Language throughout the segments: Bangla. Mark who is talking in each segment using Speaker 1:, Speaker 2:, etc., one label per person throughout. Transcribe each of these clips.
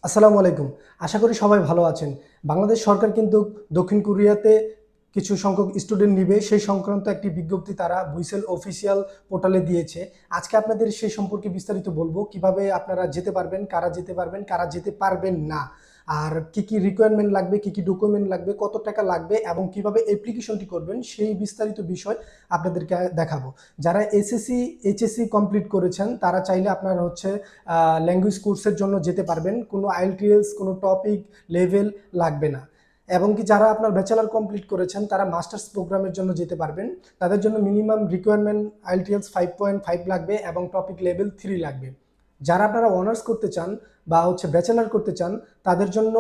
Speaker 1: আসসালামু আলাইকুম। আশা করি সবাই ভালো আছেন। বাংলাদেশ সরকার কিন্তু দক্ষিণ কোরিয়াতে কিছু সংখ্যক স্টুডেন্ট নিবে সেই সংক্রান্ত একটি বিজ্ঞপ্তি তারা বুইসেল অফিসিয়াল পোর্টালে দিয়েছে। আজকে আপনাদের সেই সম্পর্কে বিস্তারিত বলবো, কিভাবে আপনারা যেতে পারবেন, কারা যেতে পারবেন, কারা যেতে পারবেন না। আর কি কি রিকোয়ারমেন্ট লাগবে, কি কি ডকুমেন্ট লাগবে, কত টাকা লাগবে এবং কিভাবে অ্যাপ্লিকেশনটি করবেন সেই বিস্তারিত বিষয় আপনাদেরকে দেখাবো। যারা এসএসসি, এইচএসসি কমপ্লিট করেছেন তারা চাইলে আপনারা ল্যাঙ্গুয়েজ কোর্সের জন্য যেতে পারবেন। কোনো আইএলটিএস, কোনো টপিক লেভেল লাগবে না। এবং কি যারা আপনার ব্যাচেলার কমপ্লিট করেছেন তারা মাস্টার্স প্রোগ্রামের জন্য যেতে পারবেন। তাদের জন্য মিনিমাম রিকোয়ারমেন্ট আইএলটিএস 5.5 লাগবে এবং টপিক লেভেল 3 লাগবে। যারা আপনারা অনার্স করতে চান বা ব্যাচেলার করতে চান তাদের জন্য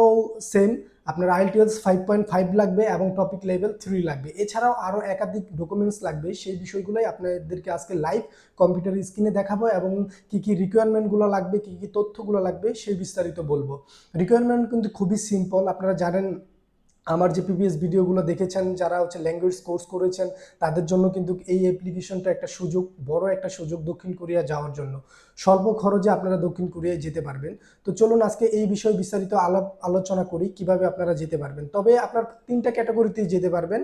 Speaker 1: সেম, আপনার আইএলটিএস 5.5 লাগবে এবং টপিক লেভেল 3 লাগবে। এছাড়াও আরও একাধিক ডকুমেন্টস লাগবে, সেই বিষয়গুলোই আপনাদেরকে আজকে লাইভ কম্পিউটার স্ক্রিনে দেখাবো এবং কি কি রিকোয়ারমেন্টগুলো লাগবে, কি কি তথ্যগুলো লাগবে সেই বিস্তারিত বলবো। রিকোয়ারমেন্ট কিন্তু খুবই সিম্পল। আপনারা জানেন, আমার যে প্রিভিয়াস ভিডিওগুলো দেখেছেন, যারা ল্যাঙ্গুয়েজ কোর্স করেছেন তাদের জন্য কিন্তু এই অ্যাপ্লিকেশনটা একটা সুযোগ, বড় একটা সুযোগ দক্ষিণ কোরিয়া যাওয়ার জন্য। স্বল্প খরচে আপনারা দক্ষিণ কোরিয়ায় যেতে পারবেন। তো চলুন আজকে এই বিষয়ে বিস্তারিত আলোচনা করি কিভাবে আপনারা যেতে পারবেন। তবে আপনার তিনটা ক্যাটাগরিতেই যেতে পারবেন।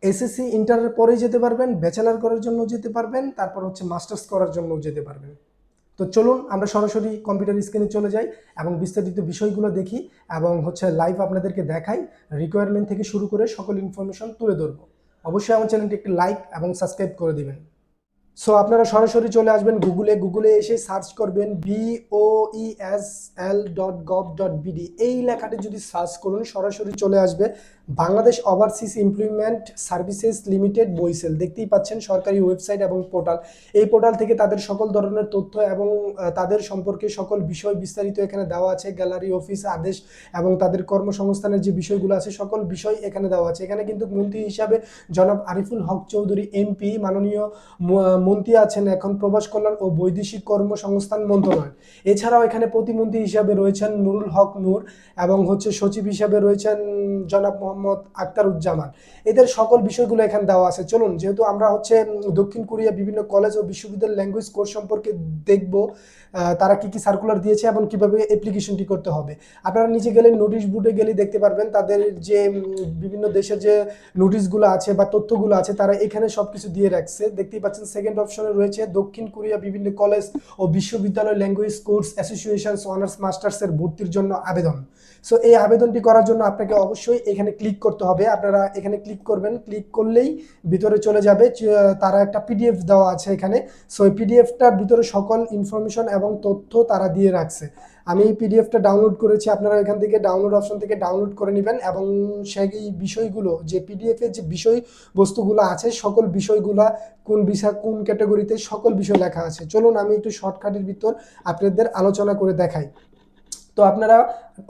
Speaker 1: এসএসসি ইন্টারের পরেই যেতে পারবেন, ব্যাচেলার করার জন্য যেতে পারবেন, তারপর মাস্টার্স করার জন্য যেতে পারবেন। তো চলুন আমরা সরাসরি কম্পিউটার স্ক্রিনে চলে যাই এবং বিস্তারিত বিষয়গুলো দেখি এবং লাইভ আপনাদেরকে দেখাই। রিকোয়ারমেন্ট থেকে শুরু করে সকল ইনফরমেশন তুলে ধরবো। অবশ্যই আমার চ্যানেলটি একটি লাইক এবং সাবস্ক্রাইব করে দিবেন। সো আপনারা সরাসরি চলে আসবেন গুগলে এসে সার্চ করবেন boesl.gov.bd। এই লেখাটি যদি সার্চ করুন সরাসরি চলে আসবে Bangladesh overseas employment services limited বইসেল। দেখতেই পাচ্ছেন সরকারি ওয়েবসাইট এবং পোর্টাল। এই পোর্টাল থেকে তাদের সকল ধরনের তথ্য এবং তাদের সম্পর্কে সকল বিষয় বিস্তারিত এখানে দেওয়া আছে। গ্যালারি, অফিস, আদেশ এবং তাদের কর্মসংস্থানের যে বিষয়গুলো আছে সকল বিষয় এখানে দেওয়া আছে। এখানে কিন্তু মন্ত্রী হিসাবে জনাব আরিফুল হক চৌধুরী এমপি, মাননীয় মন্ত্রী আছেন এখন প্রবাস কল্যাণ ও বৈদেশিক কর্মসংস্থান মন্ত্রণালয়। এছাড়াও এখানে প্রতিমন্ত্রী হিসাবে রয়েছেন নুরুল হক নূর এবং সচিব হিসাবে রয়েছেন জনাব মোহাম্মদ আক্তারুজ্জামান। এদের সকল বিষয়গুলো এখানে দেওয়া আছে। চলুন, যেহেতু আমরা দক্ষিণ কোরিয়া বিভিন্ন কলেজ ও বিশ্ববিদ্যালয় ল্যাঙ্গুয়েজ কোর্স সম্পর্কে দেখব, তারা কি কি সার্কুলার দিয়েছে এবং কিভাবে অ্যাপ্লিকেশনটি করতে হবে। আপনারা নিচে গেলে নোটিশ বোর্ডে গেলে দেখতে পারবেন তাদের যে বিভিন্ন দেশের যে নোটিশগুলো আছে বা তথ্যগুলো আছে তারা এখানে সবকিছু দিয়ে রাখছে। দেখতেই পাচ্ছেন সেকেন্ড অপশনে রয়েছে দক্ষিণ কোরিয়া বিভিন্ন কলেজ ও বিশ্ববিদ্যালয় ল্যাঙ্গুয়েজ কোর্স অ্যাসোসিয়েশন অনার্স মাস্টার্সের ভর্তির জন্য আবেদন। সো এই আবেদনটি করার জন্য আপনাকে অবশ্যই এখানে ক্লিক করতে হবে। আপনারা এখানে ক্লিক করবেন, ক্লিক করলেই ভিতরে চলে যাবে। তারা একটা পিডিএফ দেওয়া আছে এখানে। সো এই পিডিএফটার ভিতরে সকল ইনফরমেশন এবং তথ্য তারা দিয়ে রাখছে। আমি এই পিডিএফটা ডাউনলোড করেছি, আপনারা এখান থেকে ডাউনলোড অপশন থেকে ডাউনলোড করে নেবেন এবং সেই বিষয়গুলো যে পিডিএফের যে বিষয়বস্তুগুলো আছে সকল বিষয়গুলা কোন বিষয় কোন ক্যাটাগরিতে সকল বিষয় লেখা আছে। চলুন আমি একটু শর্টকাটের ভিতর আপনাদের আলোচনা করে দেখাই। তো আপনারা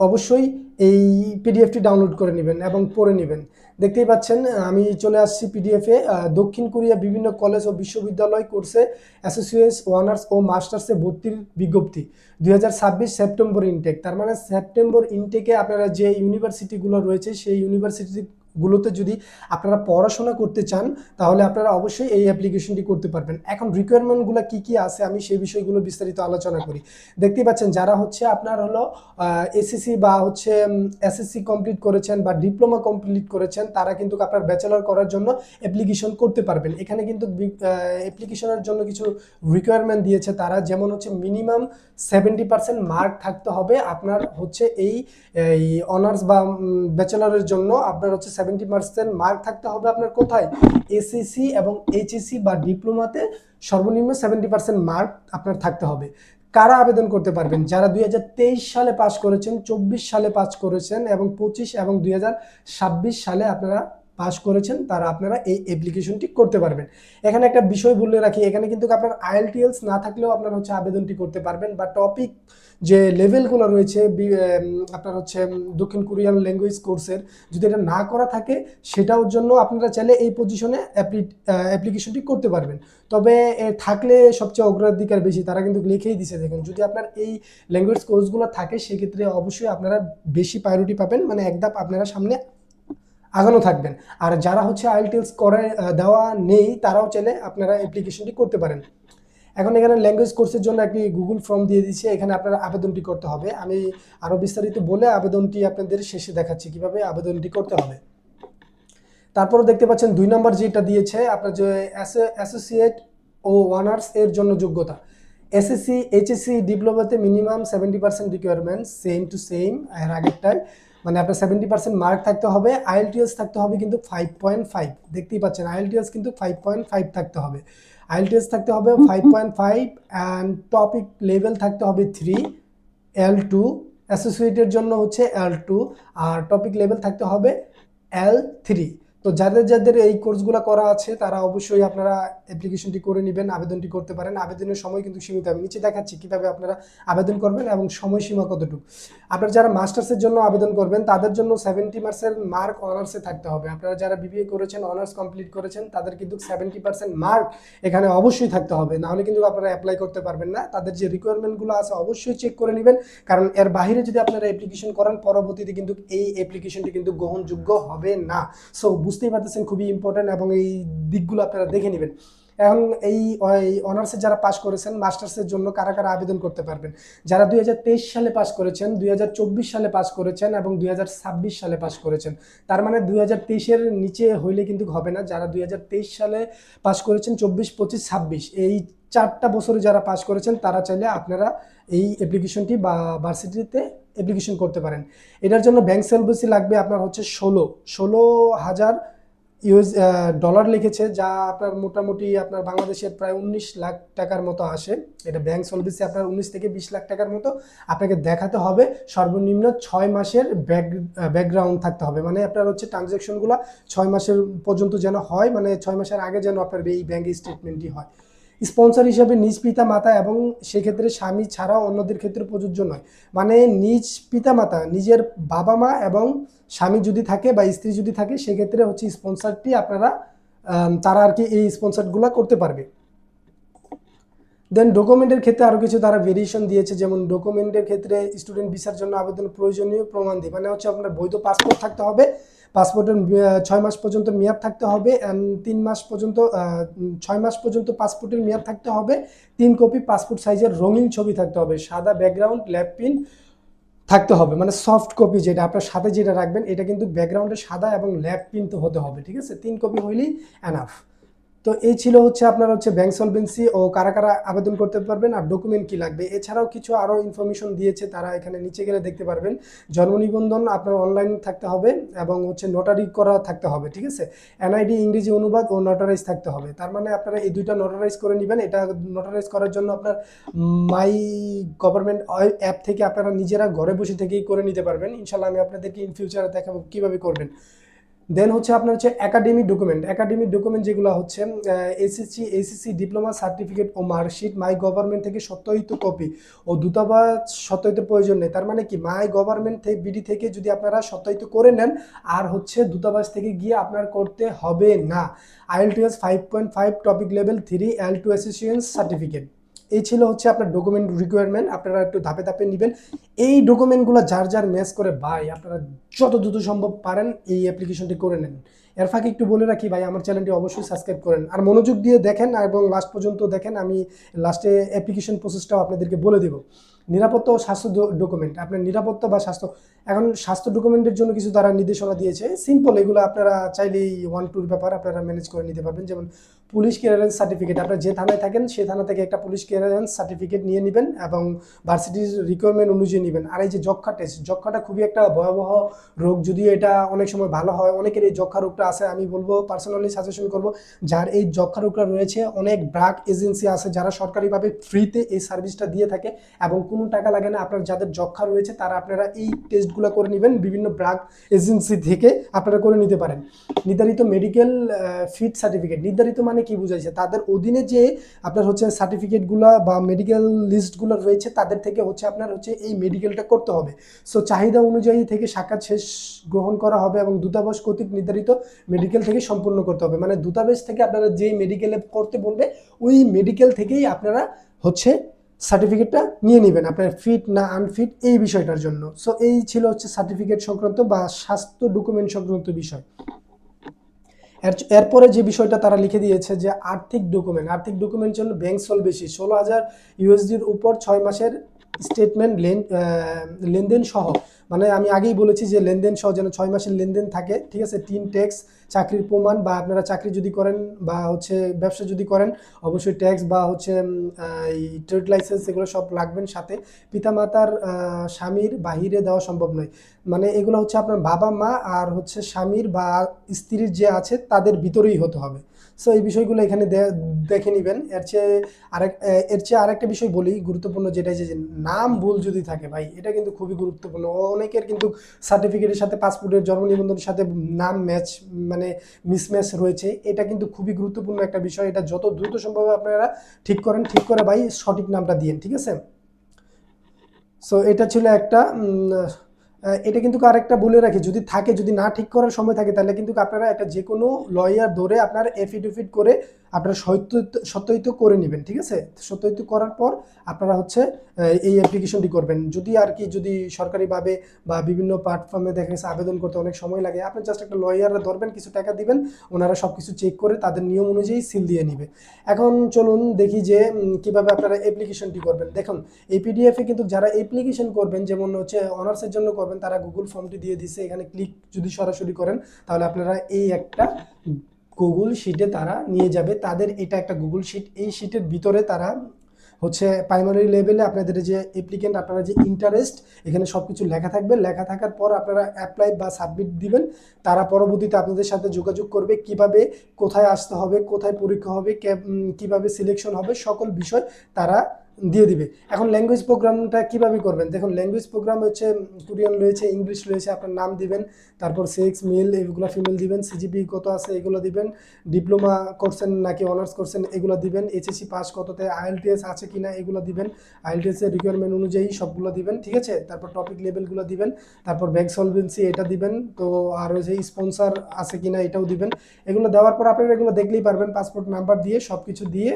Speaker 1: অবশ্যই এই পিডিএফটি ডাউনলোড করে নেবেন এবং পড়ে নেবেন। দেখতেই পাচ্ছেন আমি চলে আসছি পিডিএফে। দক্ষিণ কোরিয়া বিভিন্ন কলেজ ও বিশ্ববিদ্যালয় কোর্সে অ্যাসোসিয়েট অনার্স ও মাস্টার্সে ভর্তির বিজ্ঞপ্তি 2026 সেপ্টেম্বর ইনটেক। তার মানে সেপ্টেম্বর ইনটেকে আপনারা যে ইউনিভার্সিটিগুলো রয়েছে সেই ইউনিভার্সিটিগুলোতে যদি আপনারা পড়াশোনা করতে চান তাহলে আপনারা অবশ্যই এই অ্যাপ্লিকেশনটি করতে পারবেন। এখন রিকোয়ারমেন্টগুলো কি কি আছে আমি সেই বিষয়গুলো বিস্তারিত আলোচনা করি। দেখতেই পাচ্ছেন যারা আপনার এসএসসি বা এসএসসি কমপ্লিট করেছেন বা ডিপ্লোমা কমপ্লিট করেছেন তারা কিন্তু আপনার ব্যাচেলর করার জন্য অ্যাপ্লিকেশন করতে পারবেন। এখানে কিন্তু অ্যাপ্লিকেশনের জন্য কিছু রিকোয়ারমেন্ট দিয়েছে তারা, যেমন মিনিমাম 70% মার্ক থাকতে হবে আপনার এই অনার্স বা ব্যাচেলরের জন্য। আপনার 70% মার্ক থাকতে হবে আপনার কোথায়, এসএসসি এবং এইচএসসি বা ডিপ্লোমাতে সর্বনিম্ন 70% মার্ক আপনার থাকতে হবে। কারা আবেদন করতে পারবেন, যারা 2023 সালে পাস করেছেন, 24 সালে পাস করেছেন এবং 25 এবং 2026 সালে আপনারা পাস করেছেন তারা আপনারা এই অ্যাপ্লিকেশনটি করতে পারবেন। এখানে একটা বিষয় বলে রাখি, এখানে কিন্তু আপনার আইএলটিএলস না থাকলেও আপনার আবেদনটি করতে পারবেন বা টপিক যে লেভেলগুলো রয়েছে আপনার দক্ষিণ কোরিয়ান ল্যাঙ্গুয়েজ কোর্সের যদি এটা না করা থাকে সেটার জন্য আপনারা চাইলে এই পজিশনে অ্যাপ্লিকেশনটি করতে পারবেন। তবে থাকলে সবচেয়ে অগ্রাধিকার বেশি, তারা কিন্তু লিখেই দিছে। দেখুন, যদি আপনার এই ল্যাঙ্গুয়েজ কোর্সগুলো থাকে সেক্ষেত্রে অবশ্যই আপনারা বেশি প্রায়োরিটি পাবেন, মানে এক ধাপ আপনারা সামনে আগানো থাকবেন। আর যারা আইএলটিএলস করে দেওয়া নেই তারাও চাইলে আপনারা অ্যাপ্লিকেশনটি করতে পারেন। এখন এখানে ল্যাঙ্গুয়েজ কোর্সের জন্য একটি গুগল ফর্ম দিয়ে দিচ্ছে, এখানে আপনারা আবেদনটি করতে হবে। আমি আরও বিস্তারিত বলে আবেদনটি আপনাদের শেষে দেখাচ্ছি কিভাবে আবেদনটি করতে হবে। তারপরে দেখতে পাচ্ছেন 2 নম্বর যেটা দিয়েছে আপনার যে অ্যাসোসিয়েট ও অনার্স এর জন্য যোগ্যতা। এসএসসি এইচএসসি ডিপ্লোমাতে minimum 70% requirement, same to same এর আগেরটায়, মানে আপনার 70% মার্ক থাকতে হবে। আইএলটিএস থাকতে হবে কিন্তু 5.5, দেখতেই পাচ্ছেন আইএলটিএস কিন্তু 5.5 থাকতে হবে। আইএলটিএস থাকতে হবে 5.5 অ্যান্ড টপিক লেভেল থাকতে হবে 3 L2, অ্যাসোসিয়েটের জন্য হচ্ছে L2 আর টপিক লেভেল থাকতে হবে L3। তো যাদের যাদের এই কোর্সগুলো করা আছে তারা অবশ্যই আপনারা অ্যাপ্লিকেশনটি করে নেবেন, আবেদনটি করতে পারেন। আবেদনের সময় কিন্তু সীমিত, আমি নিচে দেখাচ্ছি কিভাবে আপনারা আবেদন করবেন এবং সময়সীমা কতটুকু। আপনারা যারা মাস্টার্সের জন্য আবেদন করবেন তাদের জন্য 70% মার্ক অনার্সে থাকতে হবে। আপনারা যারা বিবিএ করেছেন, অনার্স কমপ্লিট করেছেন, তাদের কিন্তু 70% মার্ক এখানে অবশ্যই থাকতে হবে, নাহলে কিন্তু আপনারা অ্যাপ্লাই করতে পারবেন না। তাদের যে রিকোয়ারমেন্টগুলো আছে অবশ্যই চেক করে নেবেন, কারণ এর বাইরে যদি আপনারা অ্যাপ্লিকেশন করেন পরবর্তীতে কিন্তু এই অ্যাপ্লিকেশনটি কিন্তু গ্রহণযোগ্য হবে না। সো বুঝতেই পারতেছেন খুবই ইম্পর্টেন্ট এবং এই দিকগুলো আপনারা দেখে নেবেন। এখন এই অনার্সে যারা পাস করেছেন মাস্টার্সের জন্য কারা কারা আবেদন করতে পারবেন? যারা 2023 সালে পাস করেছেন, 2024 সালে পাস করেছেন এবং 2026 সালে পাস করেছেন, তার মানে 2023-এর নিচে হইলে কিন্তু হবে না। যারা 2023 সালে পাস করেছেন, 24, 25, 26 এই 4টা বছরে যারা পাস করেছেন তারা চাইলে আপনারা এই অ্যাপ্লিকেশনটি বা ভার্সিটিতে অ্যাপ্লিকেশন করতে পারেন। এটার জন্য ব্যাংক সেলবেসি লাগবে আপনার হচ্ছে 16,000 ডলার লিখেছে, যা আপনার মোটামুটি আপনার বাংলাদেশের প্রায় 19 লাখ টাকার মতো আসে। এটা ব্যাংক সলভেন্সি আপনার 19 থেকে 20 লাখ টাকার মতো আপনাকে দেখাতে হবে। সর্বনিম্ন 6 মাসের ব্যাকগ্রাউন্ড থাকতে হবে, মানে আপনার হচ্ছে ট্রানজ্যাকশনগুলো 6 মাসের পর্যন্ত যেন হয়, মানে 6 মাসের আগে যেন আপনার এই ব্যাংক স্টেটমেন্টই হয়। স্পন্সর হিসাবে নিজ পিতা মাতা এবং সেক্ষেত্রে স্বামী ছাড়াও অন্যদের ক্ষেত্রে প্রযোজ্য নয়, মানে নিজ পিতা মাতা, নিজের বাবা মা এবং স্বামী যদি থাকে বা স্ত্রী যদি থাকে সেক্ষেত্রে হচ্ছে স্পন্সরটি আপনারা তারা আর কি এই স্পন্সরগুলো করতে পারবে। দেন ডকুমেন্টের ক্ষেত্রে আরও কিছু তারা ভেরিয়েশন দিয়েছে, যেমন ডকুমেন্টের ক্ষেত্রে স্টুডেন্ট ভিসার জন্য আবেদন প্রয়োজনীয় প্রমাণদি, মানে হচ্ছে আপনার বৈধ পাসপোর্ট থাকতে হবে, পাসপোর্টের 6 মাস পর্যন্ত মেয়াদ থাকতে হবে, 3 মাস পর্যন্ত 6 মাস পর্যন্ত পাসপোর্টের মেয়াদ থাকতে হবে, 3 কপি পাসপোর্ট সাইজের রঙিন ছবি থাকতে হবে, সাদা ব্যাকগ্রাউন্ড ল্যাব প্রিন্ট থাকতে হবে, মানে সফট কপি যেটা আপনার সাথে যেটা রাখবেন এটা কিন্তু ব্যাকগ্রাউন্ডে সাদা এবং ল্যাব প্রিন্ট হতে হবে, ঠিক আছে? 3 কপি হইলেই এনাফ। তো এই ছিল হচ্ছে আপনার হচ্ছে ব্যাংক সলভেন্সি ও কারা কারা আবেদন করতে পারবেন আর ডকুমেন্ট কি লাগবে। এছাড়াও কিছু আরও ইনফরমেশন দিয়েছে তারা, এখানে নিচে গেলে দেখতে পারবেন। জন্ম নিবন্ধন আপনার অনলাইন থাকতে হবে এবং হচ্ছে নোটারি করা থাকতে হবে, ঠিক আছে? এনআইডি ইংরেজি অনুবাদ ও নোটারাইজ থাকতে হবে। তার মানে আপনারা এই দুইটা নোটারাইজ করে নেবেন। এটা নোটারাইজ করার জন্য আপনার মাই গভর্নমেন্ট অ্যাপ থেকে আপনারা নিজেরা ঘরে বসে থেকেই করে নিতে পারবেন। ইনশাল্লাহ আমি আপনাদেরকে ইন ফিউচারে দেখাবো কীভাবে করবেন। দেন হচ্ছে আপনার হচ্ছে একাডেমিক ডকুমেন্ট যেগুলো হচ্ছে এসএসসি ডিপ্লোমা সার্টিফিকেট ও মার্কশিট মাই গভর্নমেন্ট থেকে সত্যায়িত কপি ও দূতাবাস সত্যায়িতের প্রয়োজন নেই। তার মানে কি মাই গভর্নমেন্ট থেকে বিডি থেকে যদি আপনারা সত্যায়িত করে নেন আর হচ্ছে দূতাবাস থেকে গিয়ে আপনার করতে হবে না। IELTS 5.5 topic level 3 L2 association certificate, এই ছিল হচ্ছে আপনার ডকুমেন্ট রিকোয়ারমেন্ট। আপনারা একটু ধাপে ধাপে নেবেন এই ডকুমেন্টগুলো, যার যার ম্যাচ করে ভাই আপনারা যত দ্রুত সম্ভব পারেন এই অ্যাপ্লিকেশনটি করে নেন। এর ফাঁকে একটু বলে রাখি ভাই, আমার চ্যানেলটি অবশ্যই সাবস্ক্রাইব করেন আর মনোযোগ দিয়ে দেখেন এবং লাস্ট পর্যন্ত দেখেন। আমি লাস্টে অ্যাপ্লিকেশন প্রসেসটাও আপনাদেরকে বলে দেবো। নিরাপত্তা ও স্বাস্থ্য ডকুমেন্ট, আপনার নিরাপত্তা বা স্বাস্থ্য, এখন স্বাস্থ্য ডকুমেন্টের জন্য কিছু তারা নির্দেশনা দিয়েছে, সিম্পল, এগুলো আপনারা চাইলেই 1-2 ব্যাপার আপনারা ম্যানেজ করে নিতে পারবেন। যেমন পুলিশ ক্লিয়ারেন্স সার্টিফিকেট, আপনারা যে থানায় থাকেন সেই থানা থেকে একটা পুলিশ ক্লিয়ারেন্স সার্টিফিকেট নিয়ে নেবেন এবং ভার্সিটির রিকোয়ারমেন্ট অনুযায়ী নেবেন। আর এই যে যক্ষা টেস্ট, যক্ষাটা খুবই একটা ভয়াবহ রোগ, যদিও এটা অনেক সময় ভালো হয়, অনেকের এই যক্ষা রোগটা আছে। আমি বলবো পার্সোনালি সাজেশন করব, যার এই যক্ষা রোগটা রয়েছে অনেক ব্রাক এজেন্সি আছে যারা সরকারিভাবে ফ্রিতে এই সার্ভিসটা দিয়ে থাকে এবং কোনো টাকা লাগে না। আপনার যাদের যক্ষা রয়েছে তারা আপনারা এই টেস্টগুলো করে নেবেন, বিভিন্ন ব্রাক এজেন্সি থেকে আপনারা করে নিতে পারেন। নির্ধারিত মেডিকেল ফিট সার্টিফিকেট, নির্ধারিত মানে কি বুঝাইছে, তাদের অধীনে যে আপনার হচ্ছে সার্টিফিকেটগুলো বা মেডিকেল লিস্টগুলো রয়েছে তাদের থেকে হচ্ছে আপনার হচ্ছে এই মেডিকেলটা করতে হবে। সো চাহিদা অনুযায়ী থেকে সাক্ষাৎ শেষ গ্রহণ করা হবে এবং দূতাবাস কর্তৃক নির্ধারিত মেডিকেল থেকে সম্পূর্ণ করতে হবে, মানে দূতাবাস থেকে আপনারা যেই মেডিকেলে করতে বলবে ওই মেডিকেল থেকেই আপনারা হচ্ছে সার্টিফিকেটটা নিয়ে নেবেন, আপনার ফিট না আনফিট এই বিষয়টার জন্য। সো এই ছিল হচ্ছে সার্টিফিকেট সংক্রান্ত বা স্বাস্থ্য ডকুমেন্ট সংক্রান্ত বিষয়। এরপরে যে বিষয়টা তারা লিখে দিয়েছে যে আর্থিক ডকুমেন্ট জন্য ব্যাংক সল বেশি 16,000 USDর উপর 6 মাসের স্টেটমেন্ট লেনদেন সহ, মানে আমি আগেই বলেছি যে লেনদেন সহ যেন 6 মাসের লেনদেন থাকে, ঠিক আছে। 3 ট্যাক্স, চাকরির প্রমাণ, বা আপনারা চাকরি যদি করেন বা হচ্ছে ব্যবসা যদি করেন অবশ্যই ট্যাক্স বা হচ্ছে এই ট্রেড লাইসেন্স এগুলো সব লাগবেন সাথে। পিতামাতার স্বামীর বাহিরে দেওয়া সম্ভব নয়, মানে এগুলো হচ্ছে আপনার বাবা মা আর হচ্ছে স্বামীর বা স্ত্রীর যে আছে তাদের ভিতরেই হতে হবে। সো এই বিষয়গুলো এখানে দেখে নেবেন। এর চেয়ে আরেকটা বিষয় বলি গুরুত্বপূর্ণ, যেটা যে নাম ভুল যদি থাকে ভাই, এটা কিন্তু খুবই গুরুত্বপূর্ণ। অনেকের কিন্তু সার্টিফিকেটের সাথে পাসপোর্টের জন্ম নিবন্ধনের সাথে নাম মানে মিসম্যাচ রয়েছে। এটা কিন্তু খুবই গুরুত্বপূর্ণ একটা বিষয়। এটা যত দ্রুত সম্ভব আপনারা ঠিক করেন, ঠিক করে ভাই সঠিক নামটা দিন, ঠিক আছে। সো এটা ছিল একটা এটা কিন্তু আরেকটা বলে রাখি, যদি না ঠিক করার সময় থাকে তাহলে কিন্তু আপনারা একটা যে কোনো লয়ার ধরে আপনার এফিডেভিট করে আপনারা সত্যায়িত করে নেবেন, ঠিক আছে। সত্যায়িত করার পর আপনারা হচ্ছে এই অ্যাপ্লিকেশনটি করবেন। যদি সরকারিভাবে বা বিভিন্ন প্ল্যাটফর্মে দেখা গেছে আবেদন করতে অনেক সময় লাগে, আপনি জাস্ট একটা লয়াররা ধরবেন, কিছু টাকা দিবেন, ওনারা সব কিছু চেক করে তাদের নিয়ম অনুযায়ী সিল দিয়ে নিবে। এখন চলুন দেখি যে কিভাবে আপনারা অ্যাপ্লিকেশনটি করবেন। দেখুন এই পিডিএফে কিন্তু যারা অ্যাপ্লিকেশন করবেন, যেমন হচ্ছে অনার্সের জন্য করবেন, তারা গুগল ফর্মটি দিয়ে দিচ্ছে, এখানে ক্লিক যদি সরাসরি করেন তাহলে আপনারা এই একটা গুগল শিটে তারা নিয়ে যাবে। তাদের এটা একটা গুগল শিট, এই শিটের ভিতরে তারা হচ্ছে প্রাইমারি লেভেলে আপনাদের যে অ্যাপ্লিকেন্ট, আপনারা যে ইন্টারেস্ট, এখানে সব কিছু লেখা থাকবে। লেখা থাকার পর আপনারা অ্যাপ্লাই বা সাবমিট দিবেন। তারা পরবর্তীতে আপনাদের সাথে যোগাযোগ করবে, কিভাবে কোথায় আসতে হবে, কোথায় পরীক্ষা হবে, কিভাবে সিলেকশন হবে, সকল বিষয় তারা দিয়ে দিবে। এখন ল্যাঙ্গুয়েজ প্রোগ্রামটা কিভাবে করবেন, দেখুন ল্যাঙ্গুয়েজ প্রোগ্রাম হচ্ছে কোরিয়ান রয়েছে, ইংলিশ রয়েছে, আপনার নাম দিবেন, তারপর সেক্স মেল এগুলো ফিমেল দিবেন, সিজিপি কত আছে এগুলো দিবেন, ডিপ্লোমা করছেন নাকি অনার্স করছেন এগুলো দিবেন, এইচএসসি পাস কততে, আইএলটিএস আছে কিনা এগুলো দিবেন, আইএলটিএস এর রিকোয়ারমেন্ট অনুযায়ী সবগুলো দিবেন, ঠিক আছে। তারপর টপিক লেভেলগুলো দিবেন, তারপর ব্যাংক সলভেন্সি এটা দিবেন, তো আর যে স্পন্সর আছে কিনা এটাও দিবেন। এগুলো দেওয়ার পর আপনারা এগুলো দেখলেই পারবেন, পাসপোর্ট নাম্বার দিয়ে সব কিছু দিয়ে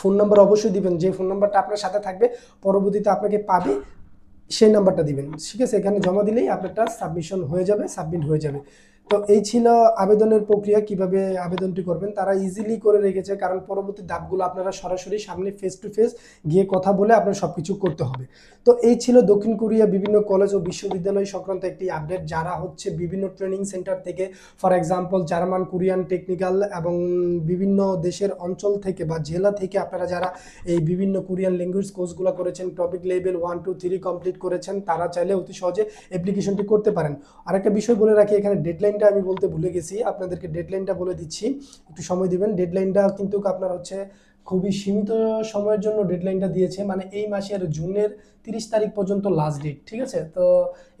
Speaker 1: ফোন নাম্বার অবশ্যই দিবেন, যে ফোন নাম্বারটা আপনার সাথে থাকবে পরবর্তীতে আপনাকে পাবে সেই নাম্বারটা দিবেন, ঠিক আছে। এখানে জমা দিলেই আপনারটা সাবমিট হয়ে যাবে। তো এই ছিল আবেদনের প্রক্রিয়া, কিভাবে আবেদনটি করবেন। তারা ইজিলি করে রেখেছে, কারণ পরবর্তী ধাপগুলো আপনারা সরাসরি সামনে ফেস টু ফেস গিয়ে কথা বলে আপনার সব কিছু করতে হবে। তো এই ছিল দক্ষিণ কোরিয়া বিভিন্ন কলেজ ও বিশ্ববিদ্যালয় সংক্রান্ত একটি আপডেট। যারা হচ্ছে বিভিন্ন ট্রেনিং সেন্টার থেকে, for example German, Korean, technical এবং বিভিন্ন দেশের অঞ্চল থেকে বা জেলা থেকে আপনারা যারা এই বিভিন্ন কোরিয়ান ল্যাঙ্গুয়েজ কোর্সগুলো করেছেন, টপিক লেভেল 1, 2, 3 কমপ্লিট করেছেন, তারা চাইলে অতি সহজে অ্যাপ্লিকেশনটি করতে পারেন। আরেকটা বিষয় বলে রাখি, এখানে ডেডলাইনটা আমি বলতে ভুলে গেছি, আপনাদেরকে ডেডলাইনটা বলে দিচ্ছি, একটু সময় দিবেন। ডেডলাইনটা কিন্তু আপনার হচ্ছে খুবই সীমিত সময়ের জন্য ডেডলাইনটা দিয়েছে, মানে এই মাসের জুনের 30 তারিখ পর্যন্ত লাস্ট ডেট, ঠিক আছে। তো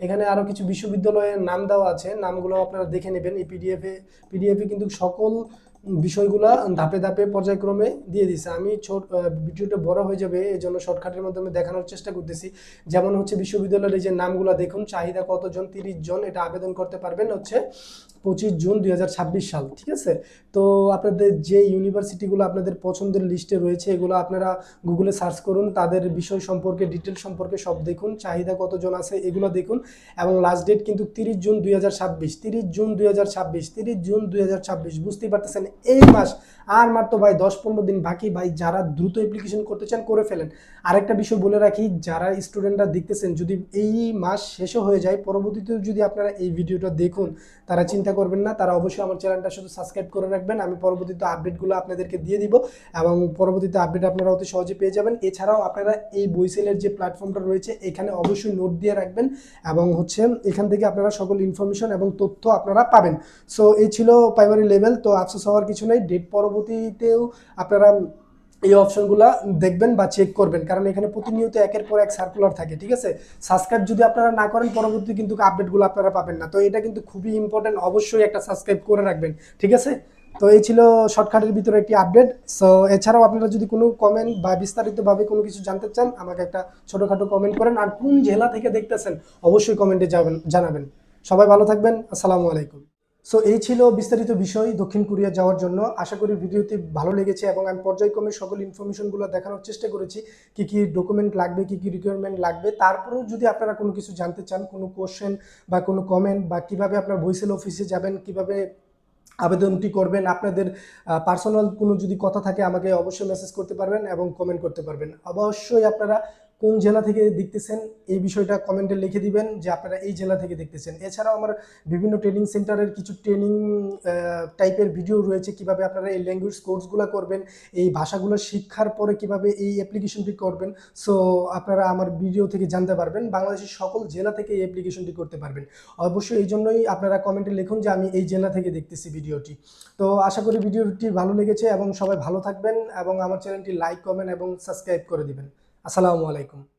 Speaker 1: এখানে আরও কিছু বিশ্ববিদ্যালয়ের নাম দেওয়া আছে, নামগুলো আপনারা দেখে নেবেন। এই পিডিএফে কিন্তু সকল বিষয়গুলা ধাপে ধাপে পর্যায়ক্রমে দিয়ে দিছে। আমি ভিডিওটা বড় হয়ে যাবে এই জন্য শর্টকাটের মাধ্যমে দেখানোর চেষ্টা করতেছি। যেমন হচ্ছে বিশ্ববিদ্যালয়ের যে নামগুলো দেখুন, চাহিদা কতজন, 30 জন, এটা আবেদন করতে পারবেন হচ্ছে 25 জুন 2026 সাল, ঠিক আছে। তো আপনাদের যে ইউনিভার্সিটিগুলো আপনাদের পছন্দের লিস্টে রয়েছে এগুলো আপনারা গুগলে সার্চ করুন, তাদের বিষয় সম্পর্কে, ডিটেল সম্পর্কে সব দেখুন, চাহিদা কতজন আছে এগুলো দেখুন। এবং লাস্ট ডেট কিন্তু 30 জুন 2026, 30 জুন 2026, 30 জুন 2026, বুঝতেই পারতেছেন এই মাস আর মাত্র ভাই 10-15 দিন বাকি। ভাই যারা দ্রুত অ্যাপ্লিকেশন করতে চান করে ফেলেন। আরেকটা বিষয় বলে রাখি, যারা স্টুডেন্টরা দেখতেছেন, যদি এই মাস শেষও হয়ে যায়, পরবর্তীতে যদি আপনারা এই ভিডিওটা দেখুন, তারা চিন্তা করবেন না, তারা অবশ্যই আমার চ্যানেলটা শুধু সাবস্ক্রাইব করে রাখবেন। আমি পরবর্তীতে আপডেটগুলো আপনাদেরকে দিয়ে দিব এবং পরবর্তীতে আপডেট আপনারা অতি সহজে পেয়ে যাবেন। এছাড়াও আপনারা এই বইসেলের যে প্ল্যাটফর্মটা রয়েছে এখানে অবশ্যই নোট দিয়ে রাখবেন এবং হচ্ছে এখান থেকে আপনারা সকল ইনফরমেশন এবং তথ্য আপনারা পাবেন। সো এই ছিল প্রাইমারি লেভেল। তো আফসোস হওয়ার কিছু নেই, ডেট পরবর্তীতেও আপনারা এই অপশনগুলো দেখবেন বা চেক করবেন, কারণ এখানে প্রতিনিয়ত একের পর এক সার্কুলার থাকে, ঠিক আছে। সাবস্ক্রাইব যদি আপনারা না করেন পরবর্তী কিন্তু আপডেটগুলো আপনারা পাবেন না। তো এটা কিন্তু খুবই ইম্পর্টেন্ট, অবশ্যই একটা সাবস্ক্রাইব করে রাখবেন, ঠিক আছে। তো এই ছিল শর্টকাটের ভিতরে একটি আপডেট। সো এছাড়াও আপনারা যদি কোনো কমেন্ট বা বিস্তারিতভাবে কোনো কিছু জানতে চান, আমাকে একটা ছোটোখাটো কমেন্ট করেন। আর কোন জেলা থেকে দেখতেছেন অবশ্যই কমেন্টে জানাবেন। সবাই ভালো থাকবেন, আসসালামু আলাইকুম। সো এই ছিল বিস্তারিত বিষয় দক্ষিণ কোরিয়া যাওয়ার জন্য। আশা করি ভিডিওটি ভালো লেগেছে এবং আমি পর্যায়ক্রমে সকল ইনফরমেশনগুলো দেখানোর চেষ্টা করেছি, কি কি ডকুমেন্ট লাগবে, কি কি রিকোয়ারমেন্ট লাগবে। তারপরেও যদি আপনারা কোনো কিছু জানতে চান, কোনো কোশ্চেন বা কোনো কমেন্ট, বা কিভাবে আপনার ভয়েসেল অফিসে যাবেন, কিভাবে আবেদনটি করবেন। আপনাদের পার্সোনাল কোনো যদি কথা থাকে আমাকে অবশ্যই মেসেজ করতে পারবেন এবং কমেন্ট করতে পারবেন। অবশ্যই আপনারা কোন জেলা থেকে দেখতেছেন এই বিষয়টা কমেন্টে লিখে দিবেন যে আপনারা এই জেলা থেকে দেখতেছেন। এছাড়াও আমার বিভিন্ন ট্রেনিং সেন্টারের কিছু ট্রেনিং টাইপের ভিডিও রয়েছে, কিভাবে আপনারা এই ল্যাঙ্গুয়েজ কোর্সগুলো করবেন, এই ভাষাগুলো শিক্ষার পরে কিভাবে এই অ্যাপ্লিকেশনটি করবেন। সো আপনারা আমার ভিডিও থেকে জানতে পারবেন, বাংলাদেশের সকল জেলা থেকে এই অ্যাপ্লিকেশনটি করতে পারবেন। অবশ্যই এই জন্যই আপনারা কমেন্টে লিখুন যে আমি এই জেলা থেকে দেখতেছি ভিডিওটি। তো আশা করি ভিডিওটি ভালো লেগেছে এবং সবাই ভালো থাকবেন এবং আমার চ্যানেলটি লাইক, কমেন্ট এবং সাবস্ক্রাইব করে দিবেন। আসসালামু আলাইকুম।